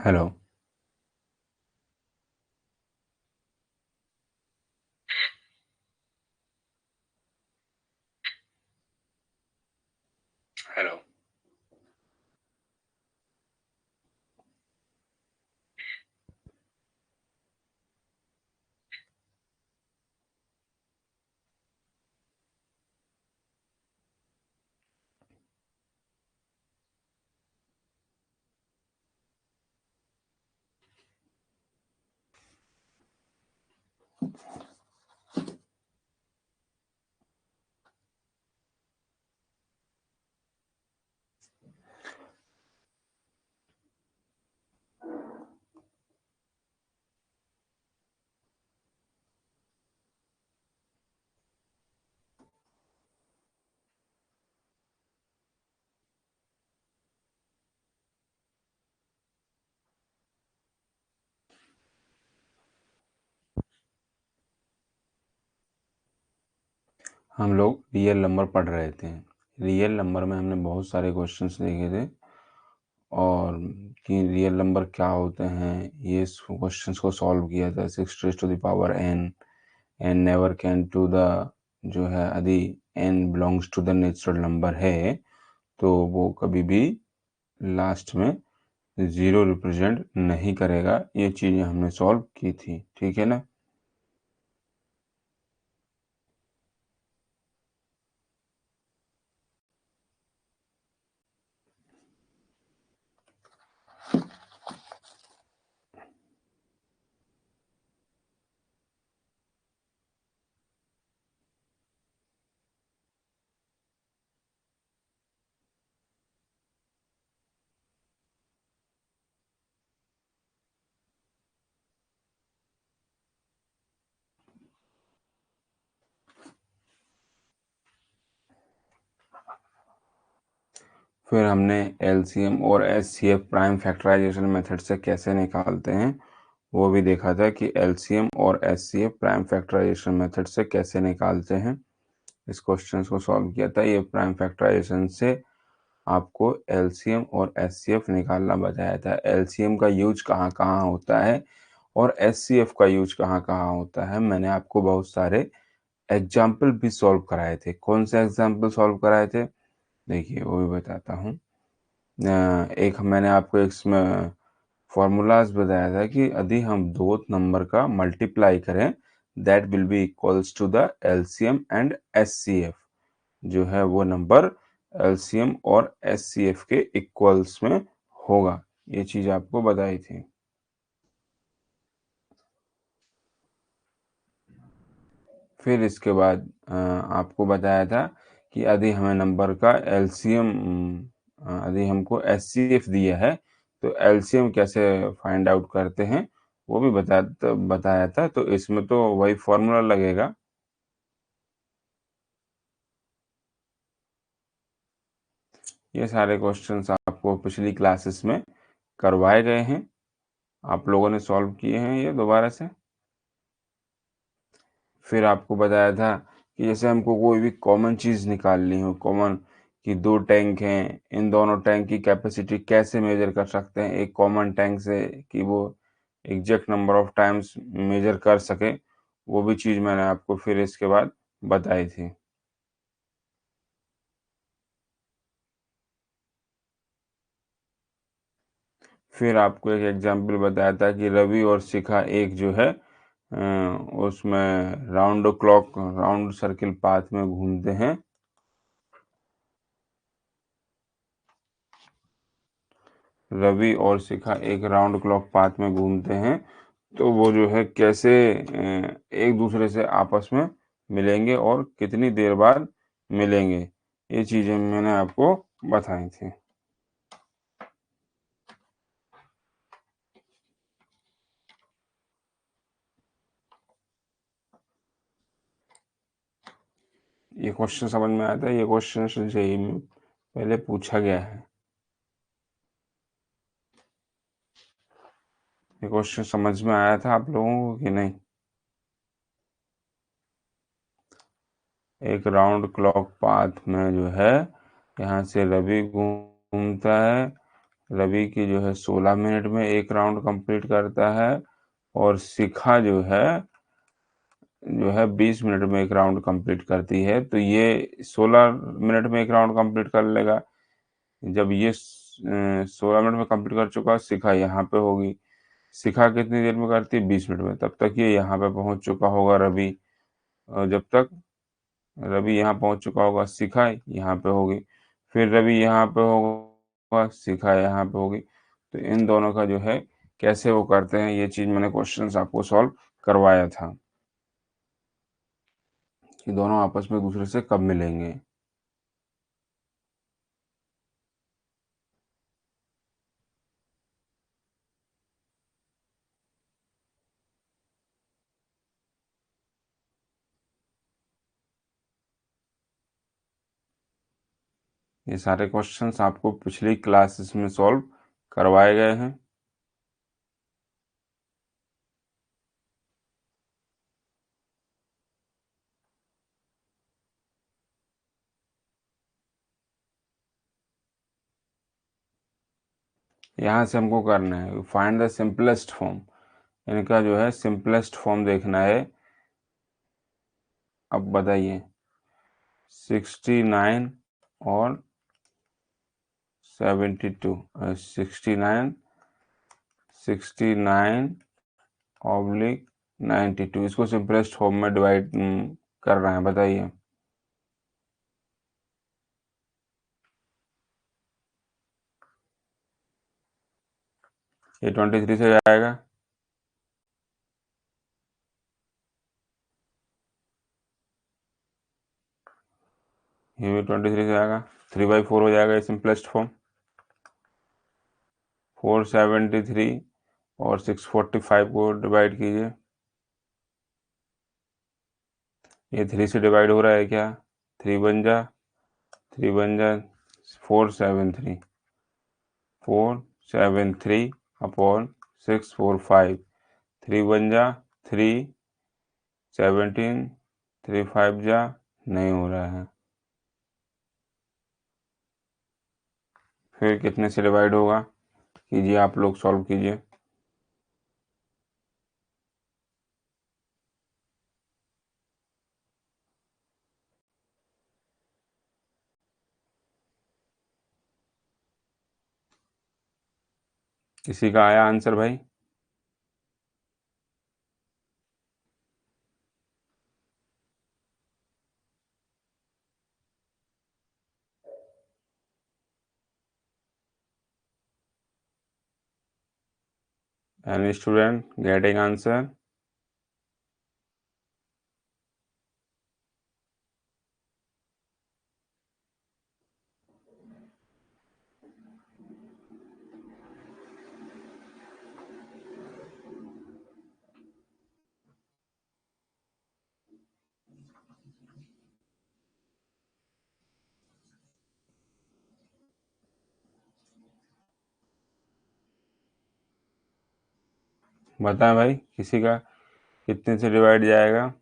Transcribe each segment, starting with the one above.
Hello. Hello. हम लोग real number पढ़ रहे थे। रियल नंबर में हमने बहुत सारे क्वेश्चंस देखे थे और कि रियल नंबर क्या होते हैं, ये क्वेश्चंस को सॉल्व किया था। 6 raise to the power n, n never can to the जो है यदि n belongs to the natural number है तो वो कभी भी लास्ट में ज़ीरो रिप्रेजेंट नहीं करेगा। ये चीज़ें हमने सॉल्व की थी, ठीक है ना। फिर हमने एलसीएम और एचसीएफ प्राइम फैक्टराइजेशन मेथड से कैसे निकालते हैं वो भी देखा था कि एलसीएम और एचसीएफ प्राइम फैक्टराइजेशन मेथड से कैसे निकालते हैं। इस क्वेश्चन को सॉल्व किया था। ये प्राइम फैक्टराइजेशन से आपको एलसीएम और एचसीएफ निकालना बताया था। एलसीएम का यूज कहाँ कहाँ होता है और एचसीएफ का यूज कहाँ कहाँ होता है, मैंने आपको बहुत सारे एग्जाम्पल भी सॉल्व कराए थे। कौन से एग्जाम्पल सॉल्व कराए थे, देखिए वो भी बताता हूँ। एक मैंने आपको इसमें फॉर्मूलाज बताया था कि यदि हम दो नंबर का मल्टीप्लाई करें that will be equals to the LCM and HCF, जो है वो नंबर एलसीएम और एचसीएफ के इक्वल्स में होगा। ये चीज आपको बताई थी। फिर इसके बाद आपको बताया था कि यदि हमें नंबर का एलसीएम यदि हमको एचसीएफ दिया है तो एलसीएम कैसे फाइंड आउट करते हैं वो भी बताया था। तो इसमें तो वही फॉर्मूला लगेगा। ये सारे क्वेश्चंस आपको पिछली क्लासेस में करवाए गए हैं, आप लोगों ने सॉल्व किए हैं ये दोबारा से। फिर आपको बताया था कि जैसे हमको कोई भी कॉमन चीज़ निकालनी हो, कॉमन कि दो टैंक हैं, इन दोनों टैंक की कैपेसिटी कैसे मेजर कर सकते हैं एक कॉमन टैंक से कि वो exact number of times measure कर सके, वो भी चीज़ मैंने आपको फिर इसके बाद बताई थी। फिर आपको एक एग्जाम्पल बताया था कि रवि और शिखा एक जो है उसमें round clock round circle path में घूमते हैं। रवि और शिखा एक राउंड क्लॉक पाथ में घूमते हैं तो वो जो है कैसे एक दूसरे से आपस में मिलेंगे और कितनी देर बाद मिलेंगे, ये चीज़ें मैंने आपको बताई थी। ये क्वेश्चन समझ में आता है, ये क्वेश्चन जेईई में पहले पूछा गया है। ये क्वेश्चन समझ में आया था आप लोगों को कि नहीं। एक राउंड क्लॉक पाथ में जो है यहाँ से रवि घूमता है रवि की जो है 16 मिनट में एक राउंड कंप्लीट करता है और शिखा जो है 20 मिनट में एक राउंड कंप्लीट करती है। तो ये 16 मिनट में एक राउंड कंप्लीट कर लेगा। जब ये 16 मिनट में कंप्लीट कर चुका, शिखा यहाँ पे होगी। शिखा कितनी देर में करती है? 20 मिनट में। तब तक ये यहाँ पे पहुंच चुका होगा रवि। और जब तक रवि यहाँ पहुंच चुका होगा, शिखा यहाँ पे होगी। फिर रवि यहाँ पे होगा, शिखा यहाँ पे होगी। तो इन दोनों का जो है कैसे वो करते हैं, ये चीज मैंने क्वेश्चंस आपको सॉल्व करवाया था कि दोनों आपस में एक दूसरे से कब मिलेंगे। ये सारे क्वेश्चंस आपको पिछली क्लासेस में सॉल्व करवाए गए हैं। यहाँ से हमको करना है फाइंड द सिंपलेस्ट फॉर्म। इनका जो है सिंपलेस्ट फॉर्म देखना है। अब बताइए 69 और 72, 69 ऑब्लिक 92, इसको सिंपलेस्ट फॉर्म में डिवाइड कर रहे हैं। बताइए ये 23 से जाएगा, ये भी 23 से आएगा। 3/4 हो जाएगा ये सिंपलेस्ट फॉर्म। 473 और 645 को डिवाइड कीजिए। ये 3 से डिवाइड हो रहा है क्या? 3 बन जा, 473, 473 अपॉन 645। 3 बन जा 3, 17, 3 5 जा, नहीं हो रहा है। फिर कितने से डिवाइड होगा? कीजिए, आप लोग सॉल्व कीजिए। किसी का आया आंसर भाई? Any student getting answer? बताएं भाई, किसी का कितने से डिवाइड जाएगा?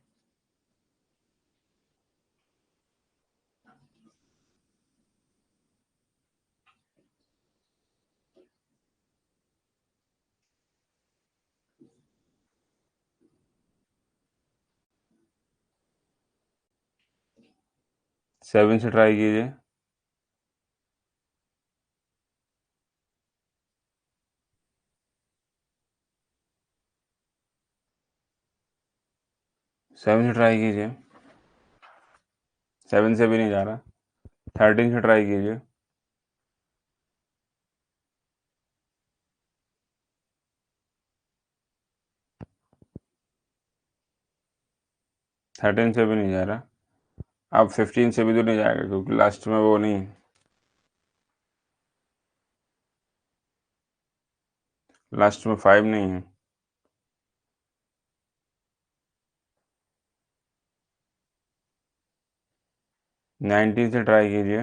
7 से ट्राई कीजिए। 7 से ट्राई कीजिए। 7 से भी नहीं जा रहा। 13 से ट्राई कीजिए। 13 से भी नहीं जा रहा। अब 15 से भी तो नहीं जाएगा, क्योंकि लास्ट में वो नहीं, लास्ट में 5 नहीं है। 19 से ट्राई कीजिए।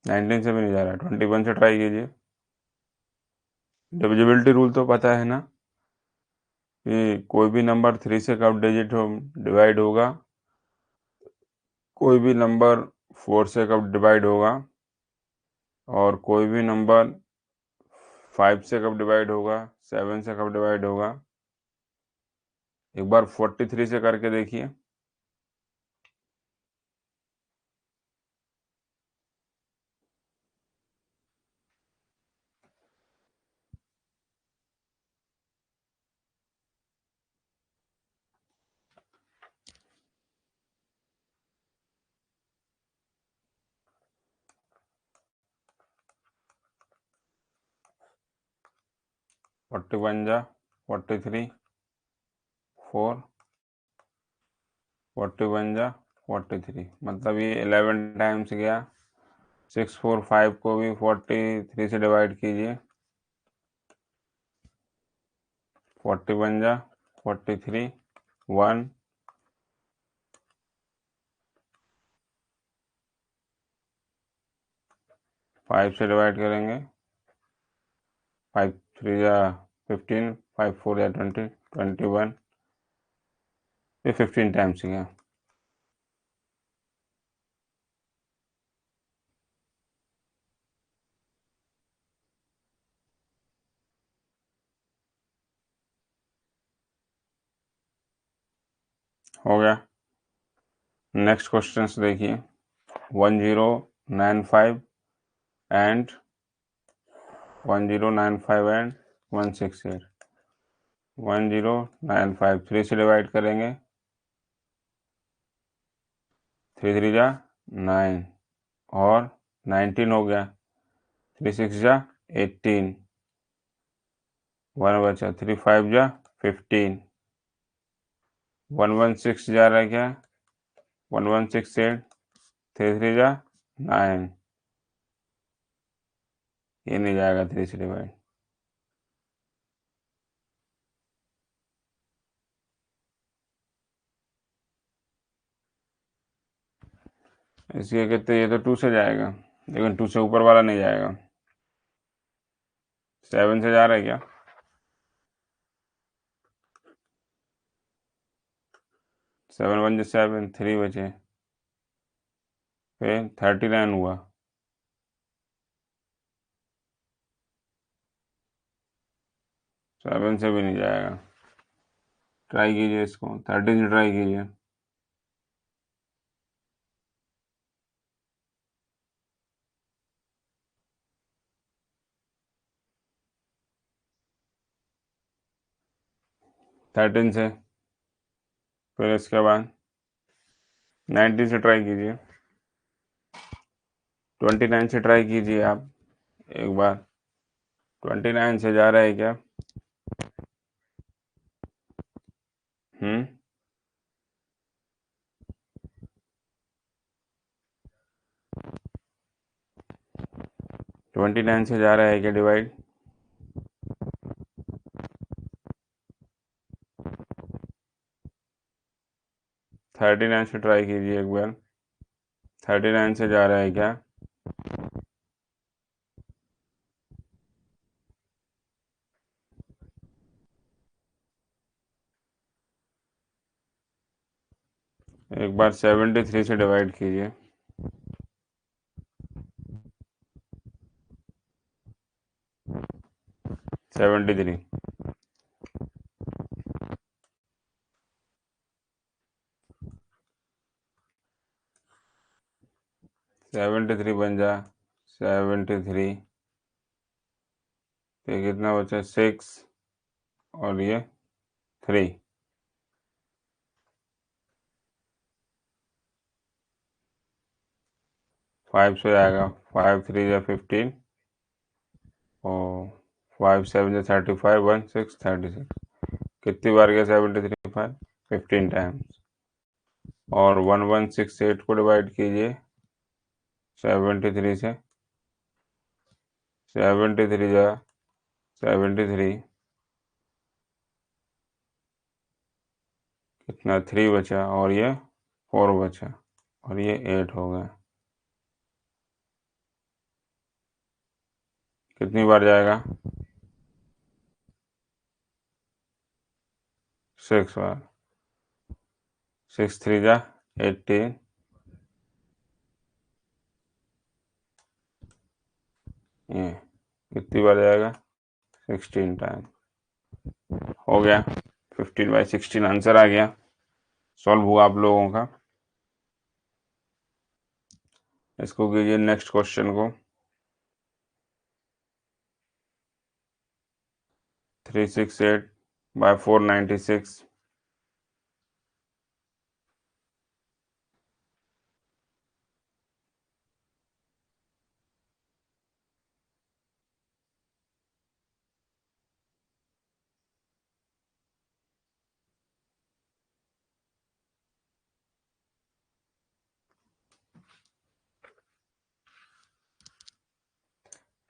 19 से भी नहीं जा रहा। 21 से ट्राई कीजिए। डिविजिबिलिटी रूल तो पता है ना कि कोई भी नंबर 3 से कब डिजिट हो डिवाइड होगा, कोई भी नंबर 4 से कब डिवाइड होगा और कोई भी नंबर 5 से कब डिवाइड होगा, 7 से कब डिवाइड होगा, एक बार 43 से करके देखिए। फोर्टी वन जा 43, 4, 41 जा 43, मतलब ये 11 टाइम्स गया। 645 को भी 43 से डिवाइड कीजिए। 41 जा 43, 1, 5 से डिवाइड करेंगे। 5 3 जा 15, 5 4 जा 20, 21, ये 15 टाइम्स गया। हो गया। नेक्स्ट क्वेश्चन देखिए। 1095 एंड 1095 एंड 168। 1095 3 से डिवाइड करेंगे। 3 3 जा 9 और 19 हो गया। 3 6 जा 18, 1 बचा। 3 5 जा 15, 116 जा रहा है क्या, 1168, 3 3 जा 9, ये नहीं जाएगा 3 से डिवाइड। इसके कहते ये तो 2 से जाएगा, लेकिन 2 से ऊपर वाला नहीं जाएगा। 7 से जा रहा है क्या, 7 1 जा 7, 3 बचे, फिर 39 हुआ। 7 से भी नहीं जाएगा। ट्राई कीजिए इसको, 13 से ट्राई कीजिए। थर्टीन से, फिर इसके बाद 19 से ट्राई कीजिए। 29 से ट्राई कीजिए आप एक बार। 29 से जा रहा है क्या, 29 से जा रहा है क्या डिवाइड। 39 से ट्राई कीजिए एक बार। 39 से जा रहा है क्या, एक बार 73 से डिवाइड कीजिए। 73, 73 बन जा 73, तो कितना बचा, 6 और ये 3। 5 से आएगा, 5 3 जा 15 और 5 7 जा 35, 1 6 36। कितनी बार गया 73 5, 15 टाइम्स। और 1168 को डिवाइड कीजिए 73 से। 73 जा 73, कितना 3 बचा और ये 4 बचा और ये 8 हो गया। कितनी बार जाएगा, 6 बार। 6 3 जा 18, ये कितनी बार जाएगा, 16 टाइम। हो गया, 15/16 आंसर आ गया, सॉल्व हुआ आप लोगों का। इसको कीजिए नेक्स्ट क्वेश्चन को। 368/496।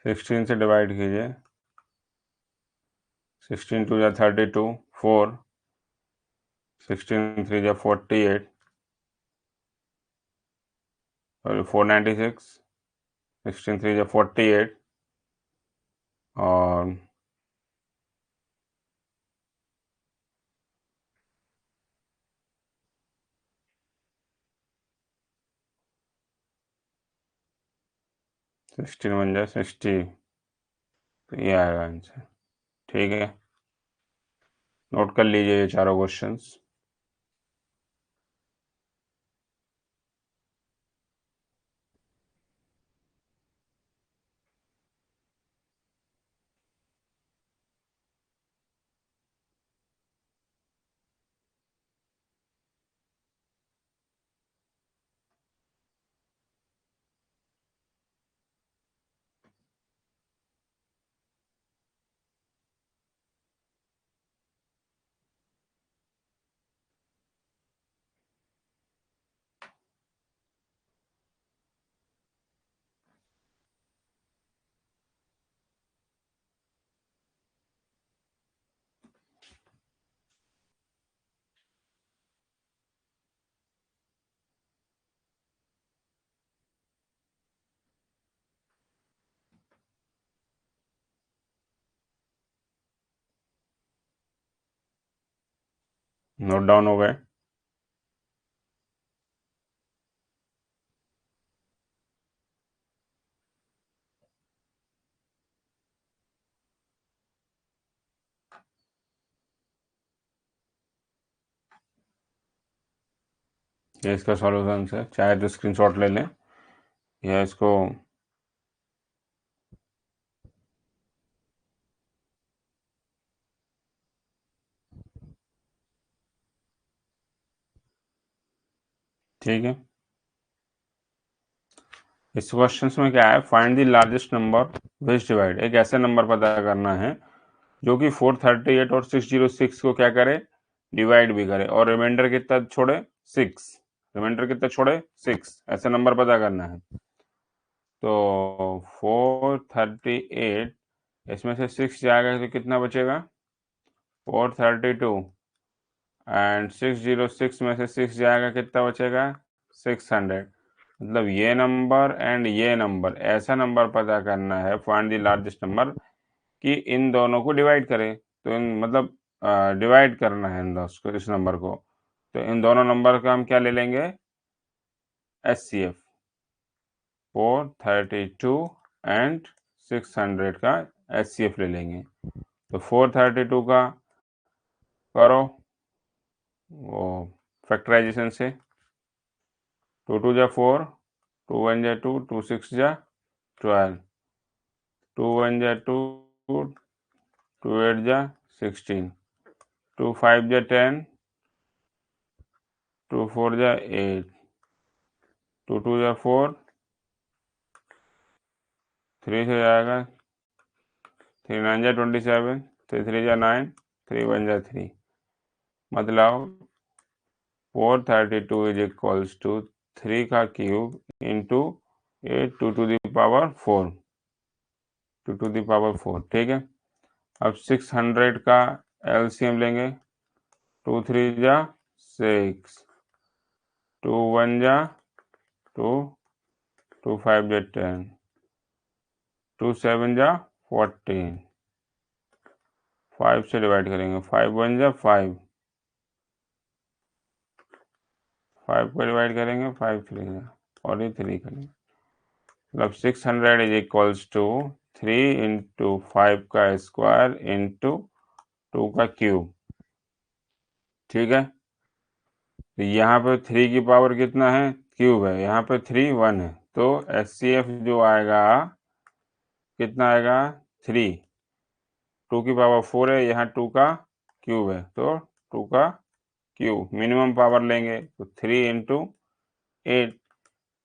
16 से डिवाइड कीजिए। 16 2 या 32, 4, 16 3 या 48 और 496, 16 3 या 48 और 16 1 जा 60, तो ये आएगा आंसर। ठीक है, नोट कर लीजिए ये चारों क्वेश्चंस। नोट डाउन हो गए। ये इसका सॉल्यूशन है, चाहे तो स्क्रीनशॉट ले लें या इसको ठीक है। इस क्वेश्चन में क्या है, find the largest number which divide, एक ऐसा नंबर पता करना है जो कि 438 और 606 को क्या करे, डिवाइड भी करे, और रिमाइंडर कितना छोड़े, 6। रिमाइंडर कितना छोड़े, 6। ऐसा नंबर पता करना है। तो 438, इसमें से 6 जाएगा तो कितना बचेगा, 432, एंड 606 में से 6 जाएगा कितना बचेगा, 600। मतलब ये नंबर एंड ये नंबर, ऐसा नंबर पता करना है, फाइंड द लार्जेस्ट नंबर, कि इन दोनों को डिवाइड करे। तो इन मतलब डिवाइड करना है इन दोनों को, इस नंबर को। तो इन दोनों नंबर का हम क्या ले लेंगे, HCF। 432 एंड 600 का HCF ले लेंगे। तो 432 का करो वो फैक्टराइजेशन से, 2 2 जा 4, 2 1 जा 2, 2 6 जा 12, 2 1 जा 2, 2 8 जा 16, 2 5 जा 10, 2 4 जा 8, 2 2 जा 4, 3 से जाएगा 3 9 जा 27, 3 3 जा 9, 3 1 जा 3। मतलब 432 इज इक्वल्स टू 3 का cube into 8 2 to the power 4, 2 to the power 4। ठीक है, अब 600 का LCM लेंगे। 2 3 जा 6, 2 1 जा 2, 2 5 जा 10, 2 7 जा 14। 5 से डिवाइड करेंगे, 5 1 जा 5, 5 को डिवाइड करेंगे 5 3 जा, और ये 3 करेंगे। मतलब 600 इज इक्वल्स टू 3 इंटू 5 का स्क्वायर इंटू 2 का क्यूब। ठीक है, तो यहाँ पे 3 की पावर कितना है, क्यूब है, यहाँ पे 3 1 है, तो HCF जो आएगा कितना आएगा 3, 2 की पावर 4 है, यहाँ 2 का क्यूब है, तो 2 का क्यूब मिनिमम पावर लेंगे, तो 3 इंटू 8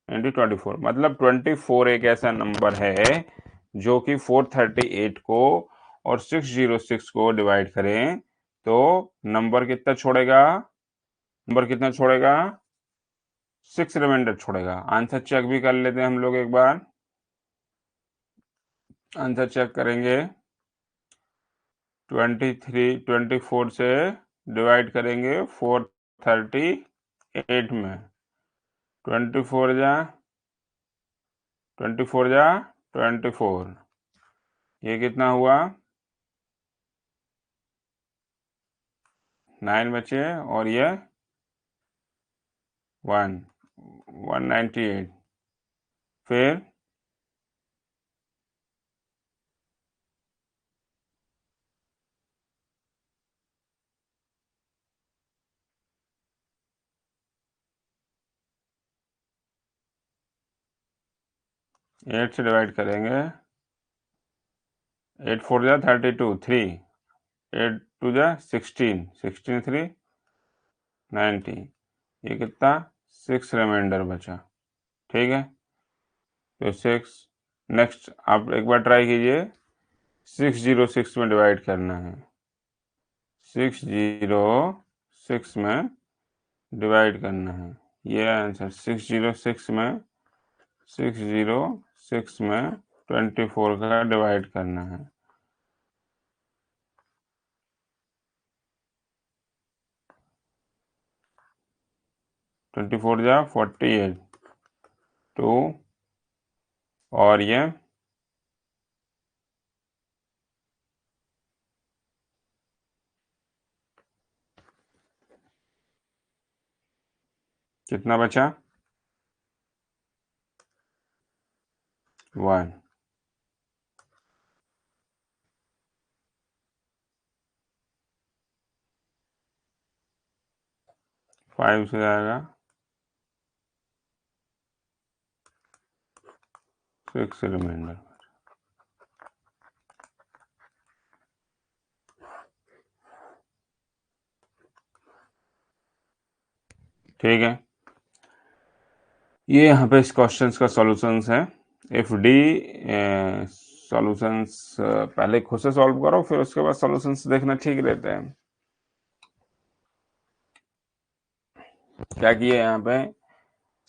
इंटू 24, मतलब 24 एक ऐसा नंबर है जो कि 438 को और 606 को डिवाइड करें तो नंबर कितना छोड़ेगा, नंबर कितना छोड़ेगा, 6 रिमाइंडर छोड़ेगा। आंसर चेक भी कर लेते हैं हम लोग एक बार, आंसर चेक करेंगे। 24 से डिवाइड करेंगे 438 में, 24 जा 24, ये कितना हुआ, 9 बचे और ये 198, फिर 8 से डिवाइड करेंगे, 8 4 जा 32, 3 8 2 जा 16, 16 3 90, ये कितना 6 रिमाइंडर बचा। ठीक है, तो 6, नेक्स्ट आप एक बार ट्राई कीजिए, 606 में डिवाइड करना है, 606 में डिवाइड करना है, ये आंसर 606 में 24 का डिवाइड करना है। 24 जा 48, 2 और ये कितना बचा, 1, 5 से आएगा 6 रिमाइंडर। ठीक है, ये यहाँ पे इस क्वेश्चंस का सॉल्यूशंस है। इफ डी सॉल्यूशंस पहले खुद से सॉल्व करो, फिर उसके बाद सॉल्यूशंस देखना ठीक रहता है। क्या किए यहाँ पे,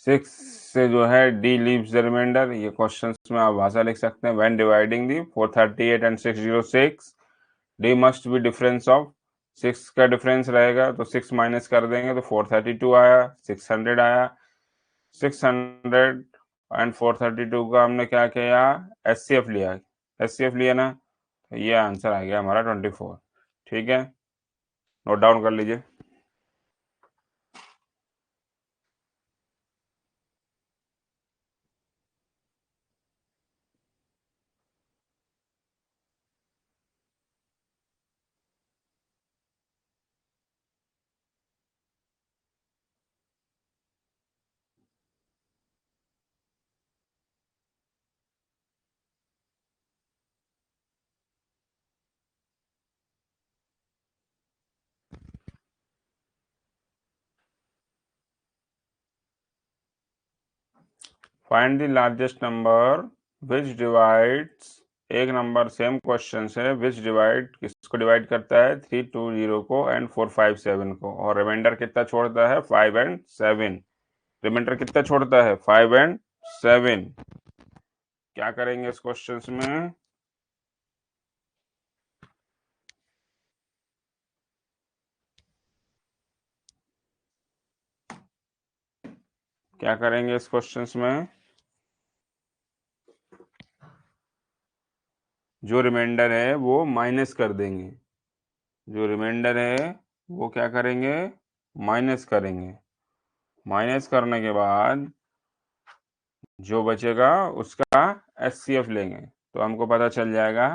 6 से जो है डी लीव्स द रिमाइंडर, ये क्वेश्चंस में आप भाषा लिख सकते हैं। When dividing the 438 and 606 D must be difference of 6 का डिफरेंस रहेगा, तो 6 माइनस कर देंगे तो 432 आया, 600 आया, 600 एंड 432 का हमने क्या किया, HCF लिया, HCF लिया ना, तो ये आंसर आ गया हमारा 24। ठीक है, नोट डाउन कर लीजिए। Find the largest number which divides, एक नंबर सेम क्वेश्चन है, विच डिवाइड किसको डिवाइड करता है, 320 को एंड 457 को, और रिमाइंडर कितना छोड़ता है, 5 एंड 7, रिमाइंडर कितना छोड़ता है, 5 एंड 7। क्या करेंगे इस क्वेश्चंस में, क्या करेंगे इस क्वेश्चंस में, जो रिमाइंडर है वो माइनस कर देंगे, जो रिमाइंडर है वो क्या करेंगे, माइनस करेंगे, माइनस करने के बाद जो बचेगा उसका HCF लेंगे। तो हमको पता चल जाएगा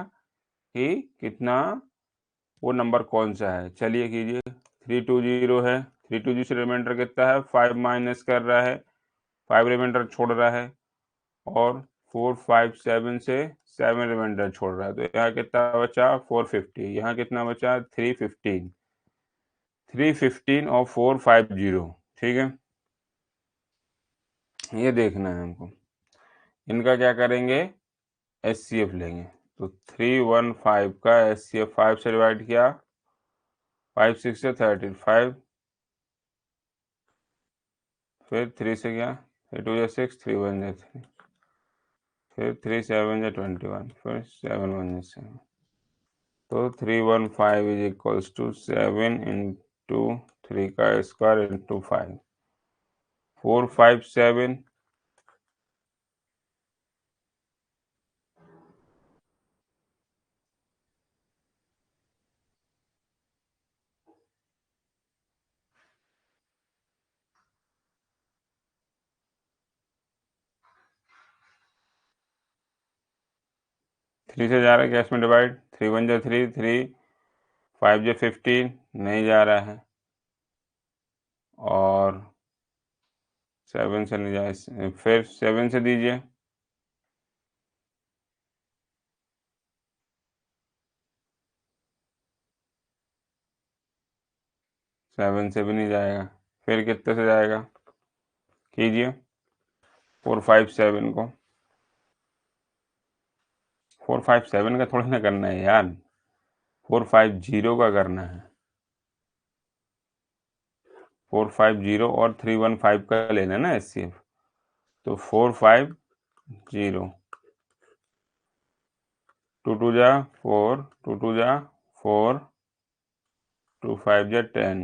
कि कितना वो नंबर कौन सा है। चलिए कीजिए, 320 है, 320 से रिमाइंडर कितना है, 5 माइनस कर रहा है, 5 रिमाइंडर छोड़ रहा है, और 457 से 7 रिमाइंडर छोड़ रहा है, तो यहाँ कितना बचा 450, यहाँ कितना बचा 315, 315 और 450। ठीक है, ये देखना है हमको। इनका क्या करेंगे, एचसीएफ लेंगे। तो 315 का एचसीएफ 5 से डिवाइड किया, 5 6 से 13, 5, फिर 3 से गया, 3 2 जा 6, 3 1 जा 3, फिर 3 7 जा 21, फिर 7 1 जा 7। तो 315 इज इक्वल्स टू 7 इंटू 3 का स्क्वायर इंटू 5, 457। 3 से जा रहा है कैश में डिवाइड, 3 1 जा 3, 3 5 जा 15, नहीं जा रहा है, और 7 से नहीं जाए, फिर 7 से दीजिए, 7 से भी नहीं जाएगा, फिर कितने से जाएगा, कीजिए 457 को, 457 का थोड़ी ना करना है यार, 450 का करना है, 450 और 315 का लेना है ना एचसीएफ। तो 450, 2 2 जा 4, 2 2 जा 4, 2 5 जा 10,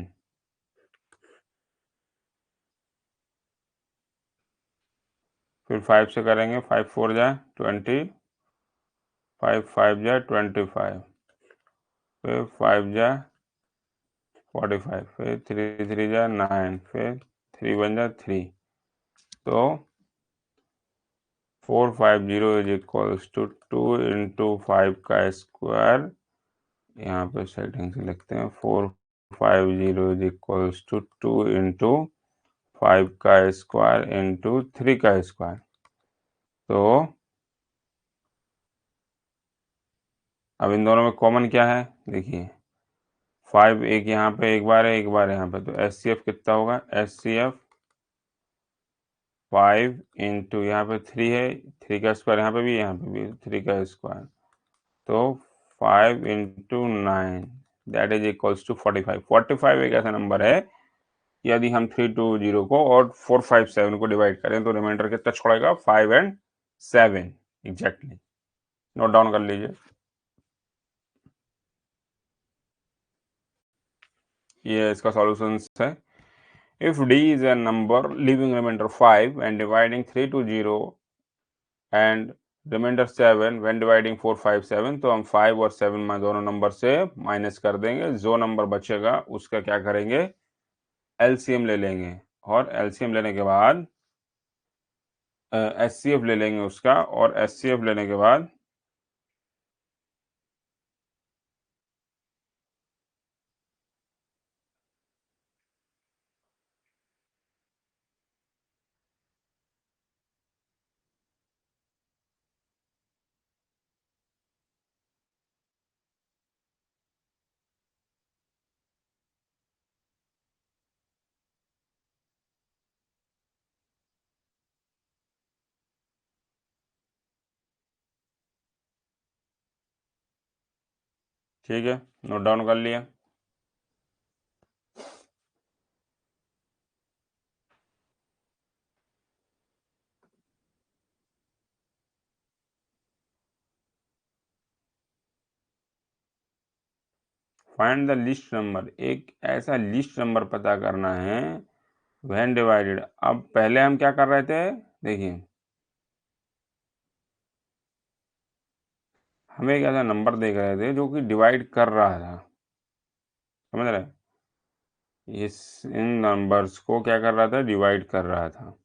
फिर 5 से करेंगे, 5 4 जा 20, 5 5 जा 25, फिर 5 जा 45, फिर 3 3 जा 9, फिर 3 1 जा 3। तो 450 इज इक्वल्स टू 2 इंटू 5 का स्क्वायर, यहाँ पे सेटिंग से लिखते हैं, 450 इज इक्वल्स टू 2 इंटू 5 का स्क्वायर इंटू 3 का स्क्वायर। तो अब इन दोनों में कॉमन क्या है, देखिए 5 एक यहाँ पे एक बार है, एक बार यहाँ पे, तो एचसीएफ कितना होगा, एचसीएफ 5 इंटू यहाँ पे 3 है, 3 का स्क्वायर यहाँ पे भी, यहाँ पे भी 3 का स्क्वायर, तो 5 into 9 that is equals to 45। 45 एक ऐसा नंबर है, यदि हम 320 को और 457 को डिवाइड करें तो रिमाइंडर कितना छोड़ेगा, 5 एंड 7 एग्जैक्टली। नोट डाउन कर लीजिए, ये इसका सॉल्यूशन है। If d is a number leaving remainder 5 and dividing 320 and remainder 7 when dividing 457, तो हम 5 और 7 में दोनों नंबर से माइनस कर देंगे, जो नंबर बचेगा उसका क्या करेंगे, एलसीएम ले लेंगे, और एलसीएम लेने के बाद एचसीएफ ले लेंगे उसका, और एचसीएफ लेने के बाद ठीक है, नोट डाउन कर लिया। फाइंड द लिस्ट नंबर, एक ऐसा लिस्ट नंबर पता करना है व्हेन डिवाइडेड। अब पहले हम क्या कर रहे थे, देखिए हमें एक ऐसा नंबर देख रहे थे जो कि डिवाइड कर रहा था, समझ रहे, इस इन नंबर्स को क्या कर रहा था, डिवाइड कर रहा था।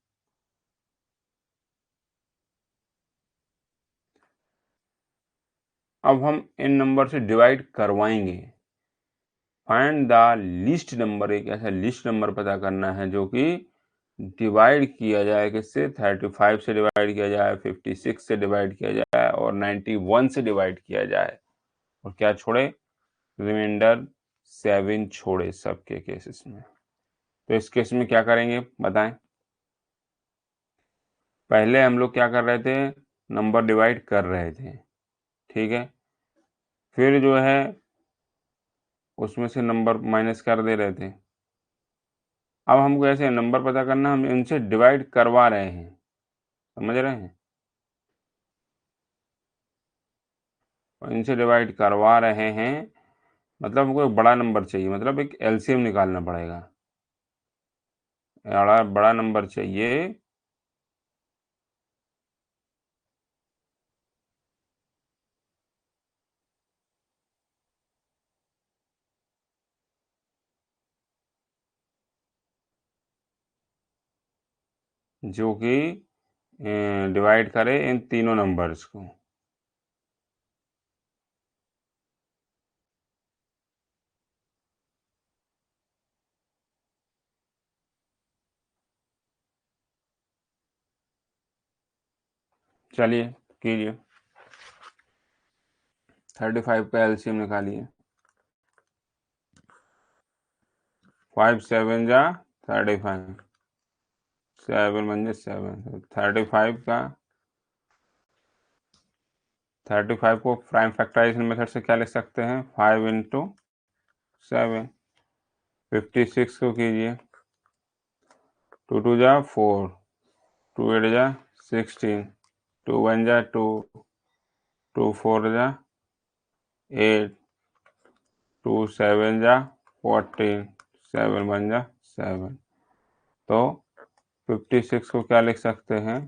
अब हम इन नंबर से डिवाइड करवाएंगे। फाइंड द लीस्ट नंबर, एक ऐसा लीस्ट नंबर पता करना है जो कि डिवाइड किया जाए किससे, 35 से डिवाइड किया जाए, 56 से डिवाइड किया जाए और 91 से डिवाइड किया जाए, और क्या छोड़े, रिमाइंडर 7 छोड़े सबके केसेस में। तो इस केस में क्या करेंगे बताएं। पहले हम लोग क्या कर रहे थे, नंबर डिवाइड कर रहे थे, ठीक है, फिर जो है उसमें से नंबर माइनस कर दे रहे थे। अब हमको ऐसे नंबर पता करना, हम इनसे डिवाइड करवा रहे हैं, समझ रहे हैं, और इनसे डिवाइड करवा रहे हैं, मतलब हमको एक बड़ा नंबर चाहिए, मतलब एक एलसीएम निकालना पड़ेगा, बड़ा बड़ा नंबर चाहिए, जो कि डिवाइड करे इन तीनों नंबर्स को। चलिए कीजिए, 35 का एलसीएम निकालिए। 5 7 जा 35, 7 1 7, 35 का 35 को प्राइम फैक्टराइजेशन मेथड से क्या लिख सकते हैं, 5 इंटू 7। 56 को कीजिए, 2 2 जा 4, 2 8 जा 16, 2 1 जा 2, 2 4 जा 8, 2 7 जा 14, 7 1 जा 7। तो 56 को क्या लिख सकते हैं,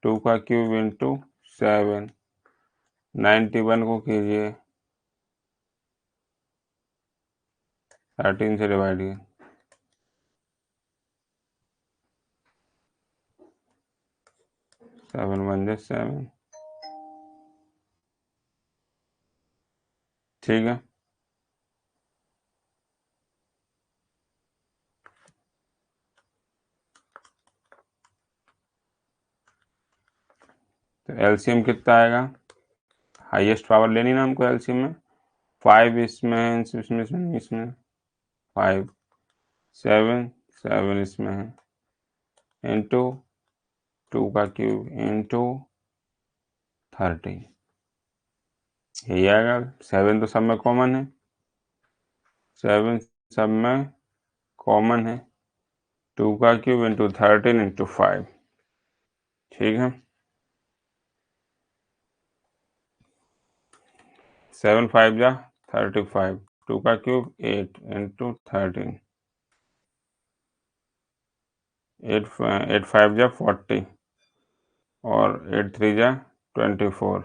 2 का क्यूब इंटू 7। 91 को कीजिए 13 से डिवाइड कीजिए, 7 1 जा 7, ठीक है। तो एलसीएम कितना आएगा, हाईएस्ट पावर लेनी ना हमको एलसीएम में, 5 इसमें है, इसमें 5, 7 7 इसमें है, इंटू 2 का क्यूब इंटू 30, यही आएगा। 7 तो सब में कॉमन है, 7 सब में कॉमन है, 2 का क्यूब इंटू 13 इंटू 5, ठीक है। 7 5 जा 35, 2 का क्यूब 8 इंटू 13, 8 5 जा 40 और 8 3 जा 24,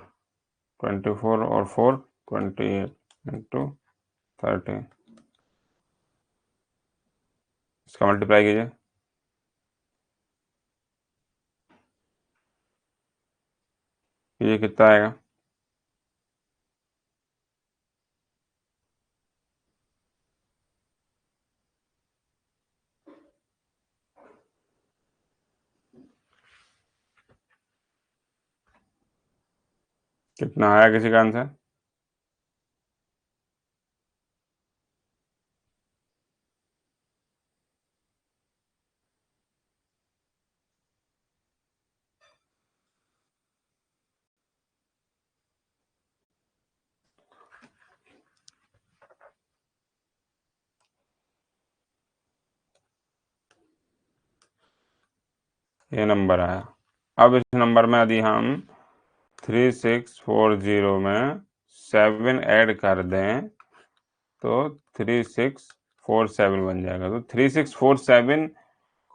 24 और 4 28 इंटू 13, इसका मल्टीप्लाई कीजिए, ये कितना आएगा, कितना आया किसी का आंसर, ये नंबर आया। अब इस नंबर में यदि हम 3640 में 7 ऐड कर दें तो 3647 बन जाएगा। तो 3647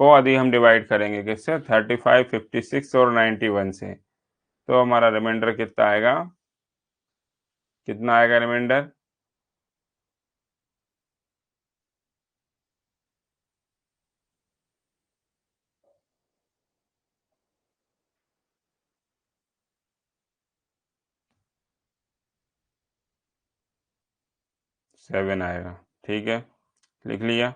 को यदि हम डिवाइड करेंगे किससे, 35 56 और 91 से, तो हमारा रिमाइंडर कितना आएगा, कितना आएगा रिमाइंडर, 7 आएगा। ठीक है, लिख लिया।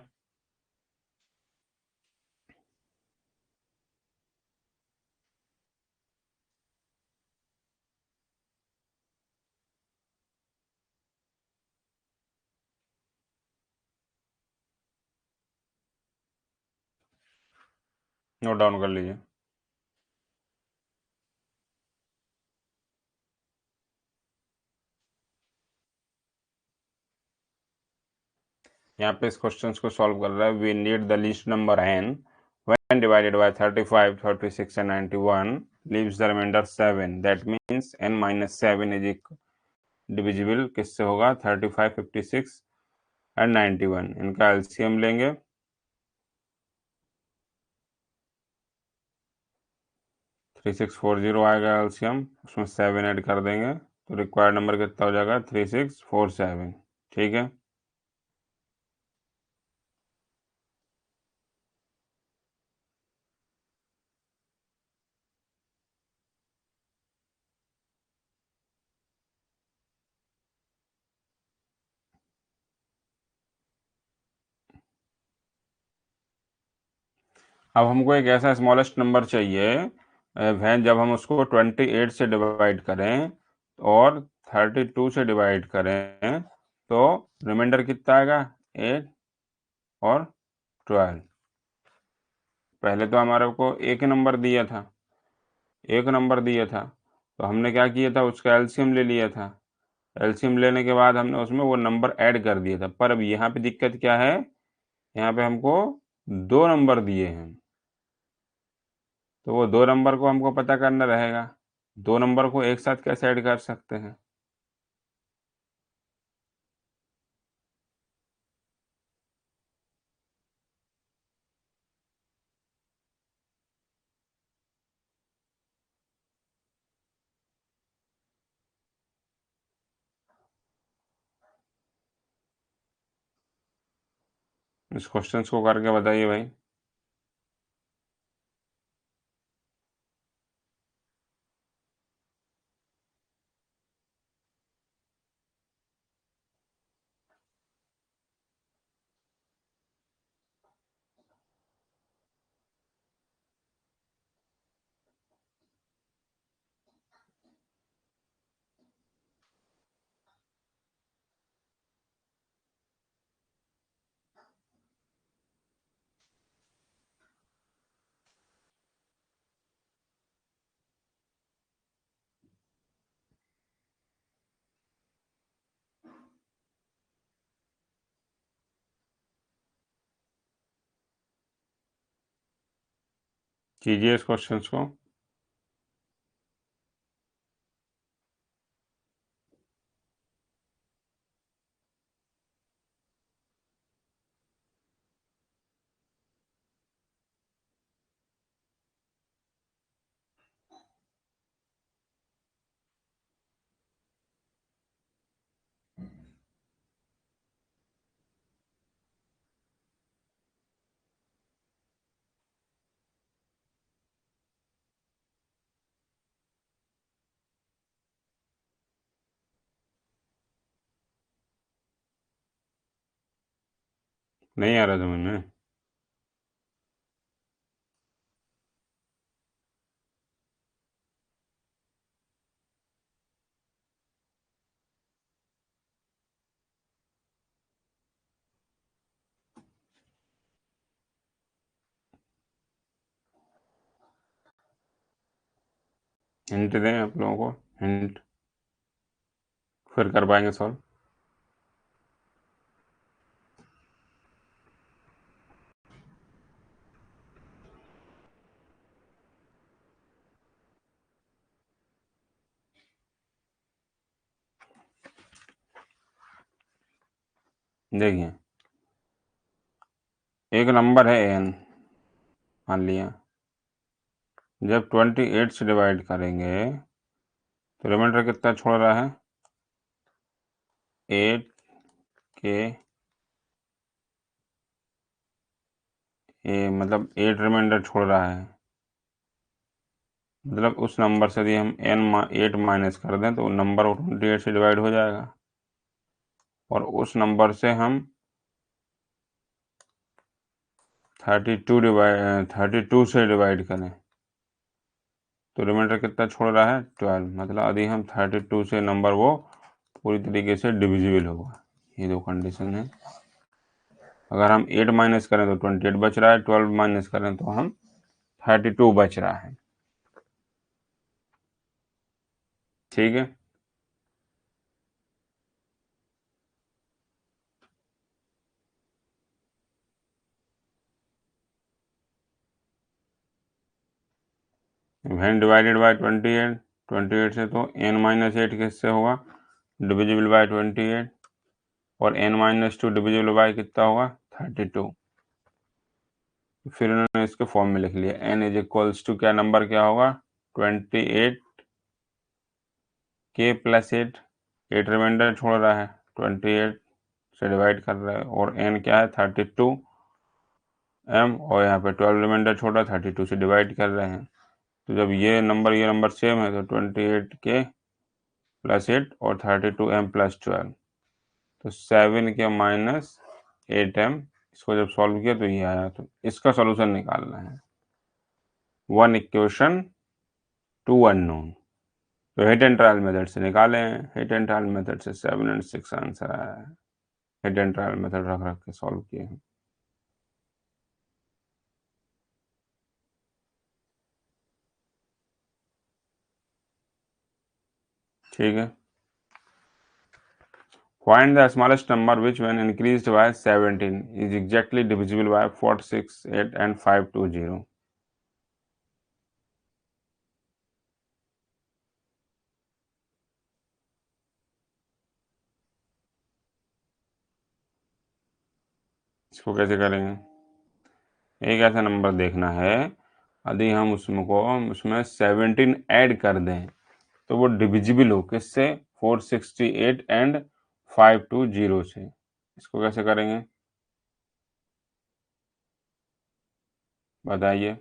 नोट डाउन कर लीजिए। यहाँ पे इस क्वेश्चन को सॉल्व कर रहा है। We need the least number n when divided by 35, 36 and 91 leaves the remainder 7, that means n minus 7 is divisible किससे होगा? 35, 56 एंड 91। इनका एलसीएम लेंगे। 3640 आएगा एलसीएम, उसमें 7 ऐड कर देंगे तो रिक्वायर्ड नंबर कितना हो जाएगा? 3647। ठीक है, अब हमको एक ऐसा स्मॉलेस्ट नंबर चाहिए वह जब हम उसको 28 से डिवाइड करें और 32 से डिवाइड करें तो रिमाइंडर कितना आएगा? 8 और 12। पहले तो हमारे को एक नंबर दिया था, एक नंबर दिया था, तो हमने क्या किया था? उसका एलसीएम ले लिया था। एलसीएम लेने के बाद हमने उसमें वो नंबर ऐड कर दिया था। पर अब यहाँ पे दिक्कत क्या है? यहाँ पे हमको दो नंबर दिए हैं, तो वो दो नंबर को हमको पता करना रहेगा। दो नंबर को एक साथ कैसे ऐड कर सकते हैं? इस क्वेश्चन को करके बताइए भाई। कीजिए इस क्वेश्चन को। नहीं आ रहा समझ में? हिंट दें आप लोगों को? हिंट फिर कर पाएंगे सॉल्व। देखिए, एक नंबर है एन, मान लिया। जब 28 से डिवाइड करेंगे तो रिमाइंडर कितना छोड़ रहा है? 8 के मतलब 8 रिमाइंडर छोड़ रहा है। मतलब उस नंबर से यदि हम 8 माइनस कर दें तो नंबर 28 से डिवाइड हो जाएगा। और उस नंबर से हम 32 से डिवाइड करें तो रिमाइंडर कितना छोड़ रहा है 12, मतलब यदि हम 32 से नंबर वो पूरी तरीके से डिविजिबल होगा। ये दो कंडीशन है। अगर हम 8 माइनस करें तो 28 बच रहा है, 12 माइनस करें तो हम 32 बच रहा है। ठीक है, वैन डिवाइडेड बाय 28, 28 से तो n माइनस 8 किससे होगा डिविजिबल बाय 28, और n माइनस 2 डिविजिबल बाय कितना होगा 32। फिर उन्होंने इसके फॉर्म में लिख लिया n इज इक्वल्स टू क्या नंबर क्या होगा 28 k प्लस 8, 8 रिमाइंडर छोड़ रहा है 28 से डिवाइड कर रहा है, और n क्या है 32 m, और यहाँ पे 12 रिमाइंडर छोड़ रहा है 32 से डिवाइड कर रहे हैं। तो जब ये नंबर सेम है तो 28 के प्लस 8 और 32 m प्लस 12, तो 7 के माइनस 8 m। इसको जब सॉल्व किया तो ये आया, तो इसका सॉल्यूशन निकालना है। वन इक्वेशन टू अननोन, तो हिट एंड ट्रायल मेथड से निकाले हैं। हिट एंड ट्रायल मेथड से 7 और 6 आंसर आया है। हिट एंड ट्रायल मेथड रख रख के सॉल्व किए हैं। ठीक है, find the smallest number which when increased by 17 is exactly divisible by 4, 6, 8 and 5, 2, 0। इसको कैसे करेंगे, एक ऐसा नंबर देखना है यदि हम उसमें 17 ऐड कर दें तो वो डिविजिबल हो किससे 468 एंड 520 से। इसको कैसे करेंगे बताइए।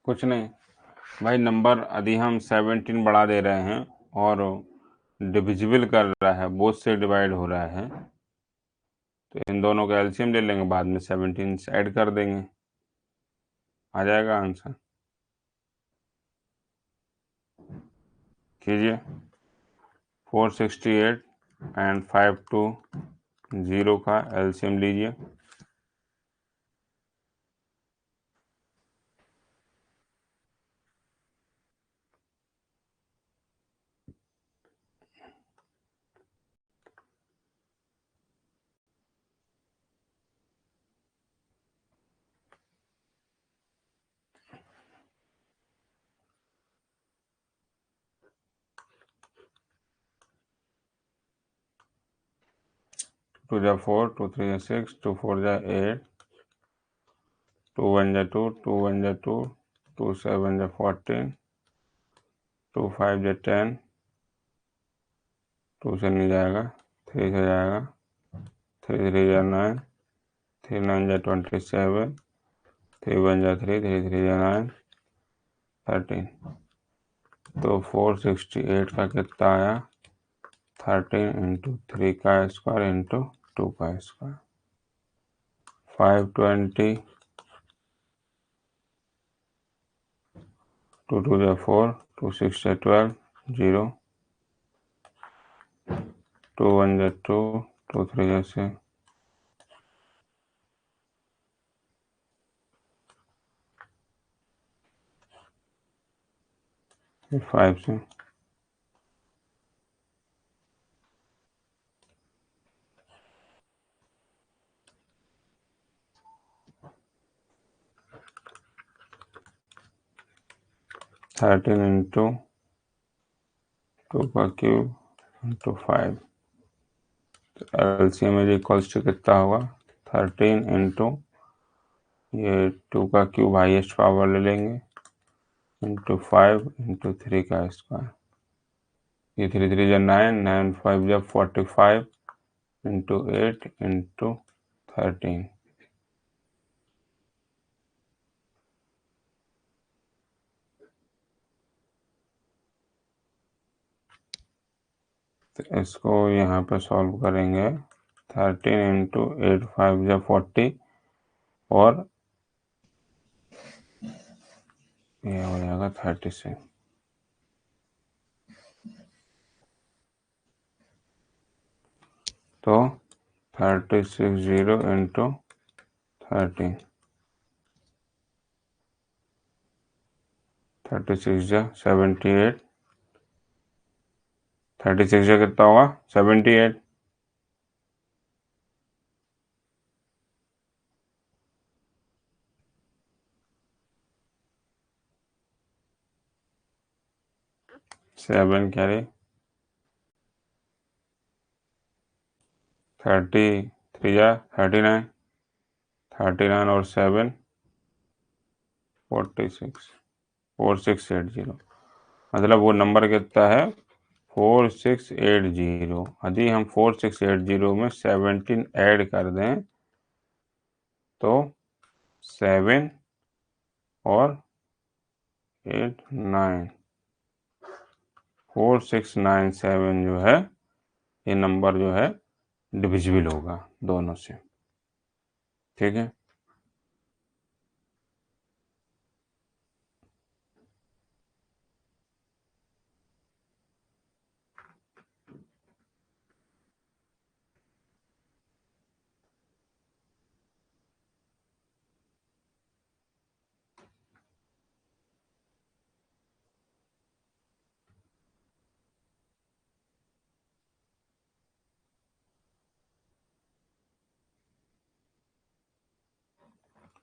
कुछ नहीं भाई, नंबर यदि हम 17 बढ़ा दे रहे हैं और डिविजिबल कर रहा है, बोथ से डिवाइड हो रहा है, तो इन दोनों का एलसीएम ले लेंगे, बाद में 17 से ऐड कर देंगे, आ जाएगा आंसर। कीजिए 468 एंड 520 का एलसीएम लीजिए। 2 जा 4, 2 3 जा 6, 2 4 जा 8, 2 1 जा 2, 2 1 जा 2, 2 7 जा 14, 2 5 जा 10, 2 से नहीं जाएगा, 3 से जाएगा, 3 3 जा 9, 3 9 जा 27, 3 1 जा 3, 3 3 जा 9, 13। तो 468 का कितना आया 13 इंटू 3 का स्क्वायर इंटू 2 का स्क्वायर, 520, 2 2 जा 4, 2 6 जा 12, 0, 2 1 जा 2, 2 3 जा 6, 5 से 13 इंटू 2 का क्यूब इंटू 5, तो एलसीएम इज इक्वल्स टू कितना होगा 13 इंटू ये 2 का क्यूब हाईएस्ट पावर ले लेंगे इंटू 5 इंटू 3 का स्क्वायर, ये 3 3 जा 9, 9 5 जा 45 इंटू 8 इंटू 13। तो इसको यहाँ पे सॉल्व करेंगे 13 इंटू 8 5 जा 40 और ये हो जाएगा 36। तो 36 0 इंटू 13, 36 जा 78, 36 जा कितना होगा 78, सेवन कैरी 33 जा 39, 39 और 7 46, 4680, मतलब वो नंबर कितना है 4680। यदि हम 4680 में 17 ऐड कर दें तो 7 और 8 9 4697 जो है ये नंबर जो है डिविजिबल होगा दोनों से, ठीक है।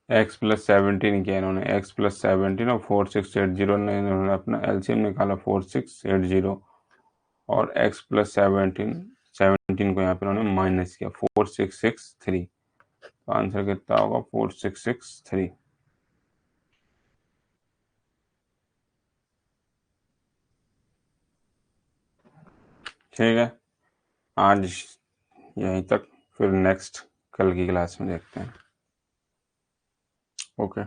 x प्लस 17 किया इन्होंने, x प्लस 17 और 4680 ने इन्होंने अपना एलसीएम निकाला 4680 और x प्लस 17 को यहाँ पे इन्होंने माइनस किया 4663, तो आंसर कितना होगा 4663। ठीक है, आज यहीं तक, फिर नेक्स्ट कल की क्लास में देखते हैं। ओके।